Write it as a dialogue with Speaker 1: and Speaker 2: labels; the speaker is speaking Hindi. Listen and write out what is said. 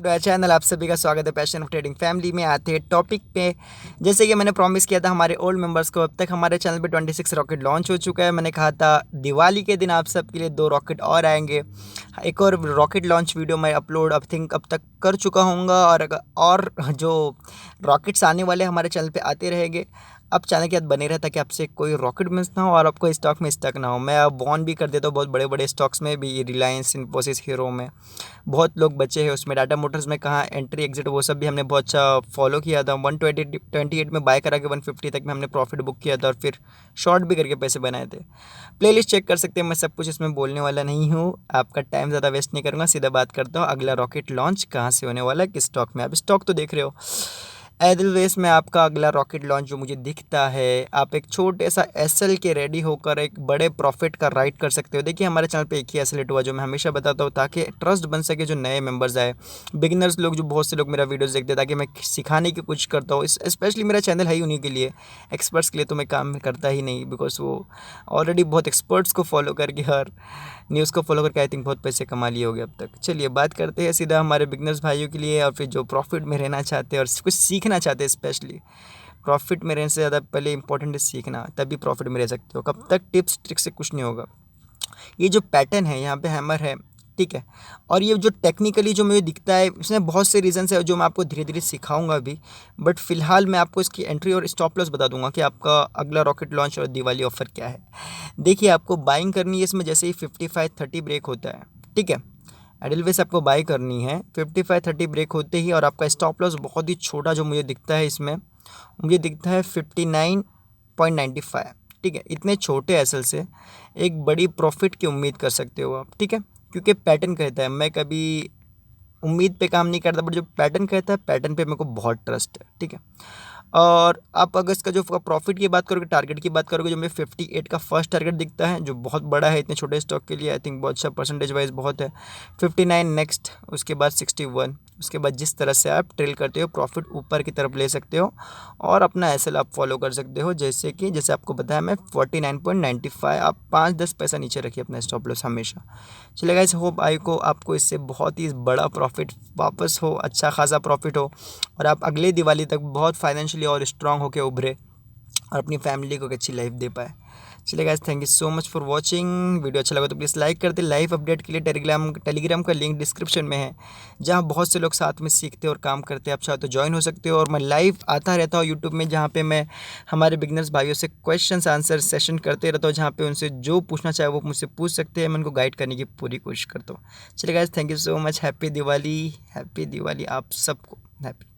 Speaker 1: चैनल आप सभी का स्वागत है। पैशन ऑफ ट्रेडिंग फैमिली में आते हैं टॉपिक पे। जैसे कि मैंने प्रॉमिस किया था हमारे ओल्ड मेंबर्स को, अब तक हमारे चैनल पे 26 रॉकेट लॉन्च हो चुका है। मैंने कहा था दिवाली के दिन आप सबके लिए 2 रॉकेट और आएंगे। एक और रॉकेट लॉन्च वीडियो मैं अपलोड अब तक कर चुका हूँगा, और जो रॉकेट्स आने वाले हमारे चैनल पे आते रहेंगे। अब चैनल के साथ बने रहे ताकि आपसे कोई रॉकेट मिस ना हो और आपको स्टॉक में स्टक ना हो। मैं अब वॉर्न भी कर देता हूँ बहुत बड़े बड़े स्टॉक्स में भी, रिलायंस, इन्फोसिस, हीरो में बहुत लोग बचे हैं उसमें। डाटा मोटर्स में कहाँ एंट्री एग्जिट वो सब भी हमने बहुत अच्छा फॉलो किया था। 128 में बाय करा के 150 तक में हमने प्रॉफिट बुक किया था और फिर शॉर्ट भी करके पैसे बनाए थे। प्लेलिस्ट चेक कर सकते हैं, मैं सब कुछ इसमें बोलने वाला नहीं हूँ। आपका टाइम ज़्यादा वेस्ट नहीं करूँगा, सीधा बात करता हूँ अगला रॉकेट लॉन्च कहाँ से होने वाला है, किस स्टॉक में। आप स्टॉक तो देख रहे हो, एडलवेस में आपका अगला रॉकेट लॉन्च जो मुझे दिखता है। आप एक छोटे सा एसएल के रेडी होकर एक बड़े प्रॉफिट का राइड कर सकते हो। देखिए हमारे चैनल पे एक ही एसएल हुआ जो मैं हमेशा बताता हूँ ताकि ट्रस्ट बन सके जो नए मेंबर्स आए, बिगिनर्स लोग, जो बहुत से लोग मेरा वीडियोस देखते हैं, ताकि मैं सिखाने की कोशिश करता हूँ। स्पेशली मेरा चैनल है ही उन्हीं के लिए, एक्सपर्ट्स के लिए तो मैं काम करता ही नहीं, बिकॉज वो ऑलरेडी बहुत एक्सपर्ट्स को फॉलो करके हर न्यूज़ को फॉलो करके आई थिंक बहुत पैसे कमा लिए होंगे अब तक। चलिए बात करते हैं सीधा हमारे बिगनर्स भाइयों के लिए, और फिर जो प्रॉफिट में रहना चाहते हैं और कुछ सीखना चाहते हैं। स्पेशली प्रॉफिट में रहने से ज़्यादा पहले इंपॉर्टेंट है सीखना, तभी प्रॉफिट में रह सकते हो। कब तक टिप्स ट्रिक से कुछ नहीं होगा। ये जो पैटर्न है यहाँ पे हैमर है, ठीक है, और ये जो टेक्निकली जो मुझे दिखता है इसमें बहुत से रीजंस है जो मैं आपको धीरे धीरे सिखाऊंगा अभी। बट फिलहाल मैं आपको इसकी एंट्री और स्टॉप लॉस बता दूंगा कि आपका अगला रॉकेट लॉन्च और दिवाली ऑफर क्या है। देखिए आपको बाइंग करनी है इसमें, जैसे ही 55-30 ब्रेक होता है, ठीक है, एडलवेस आपको बाई करनी है 55-30 ब्रेक होते ही। और आपका स्टॉप लॉस बहुत ही छोटा जो मुझे दिखता है इसमें, मुझे दिखता है 59.95, ठीक है। इतने छोटे एसएल से एक बड़ी प्रॉफिट की उम्मीद कर सकते हो आप, ठीक है, क्योंकि पैटर्न कहता है, मैं कभी उम्मीद पे काम नहीं करता, बट जो पैटर्न कहता है पैटर्न पे मेरे को बहुत ट्रस्ट है, ठीक है। और आप अगर इसका जो प्रॉफिट की बात करोगे, टारगेट की बात करोगे, जो मुझे 58 का फर्स्ट टारगेट दिखता है जो बहुत बड़ा है इतने छोटे स्टॉक के लिए, आई थिंक बहुत अच्छा परसेंटेज वाइज बहुत है। 59 नेक्स्ट, उसके बाद 61, उसके बाद जिस तरह से आप ट्रेल करते हो प्रॉफिट ऊपर की तरफ ले सकते हो और अपना एसएल आप फॉलो कर सकते हो। जैसे आपको बताया मैं 49.95, आप 5-10 पैसा नीचे रखिए अपना स्टॉप लॉस हमेशा। चलिए गाइस, होप आपको इससे बहुत ही बड़ा प्रॉफिट वापस हो, अच्छा खासा प्रॉफिट हो और आप अगले दिवाली तक बहुत फाइनेंशियली और स्ट्रांग होकर उभरे और अपनी फैमिली को एक अच्छी लाइफ दे पाए। चलिए guys, thank you so much for watching. Video अच्छा लगा तो प्लीज़ लाइक कर दे। लाइव अपडेट के लिए टेलीग्राम का लिंक डिस्क्रिप्शन में है, जहां बहुत से लोग साथ में सीखते और काम करते हैं। आप चाहे तो ज्वाइन हो सकते हो। और मैं लाइव आता रहता हूं यूट्यूब में, जहां पे मैं हमारे बिगनर्स भाइयों से क्वेश्चंस आंसर सेशन करते रहता हूँ, जहाँ पे उनसे जो पूछना चाहे वो मुझसे पूछ सकते हैं। मैं उनको गाइड करने की पूरी कोशिश करता हूँ। चलिए guys, thank you so much. Happy Diwali, happy Diwali आप सबको। हैप्पी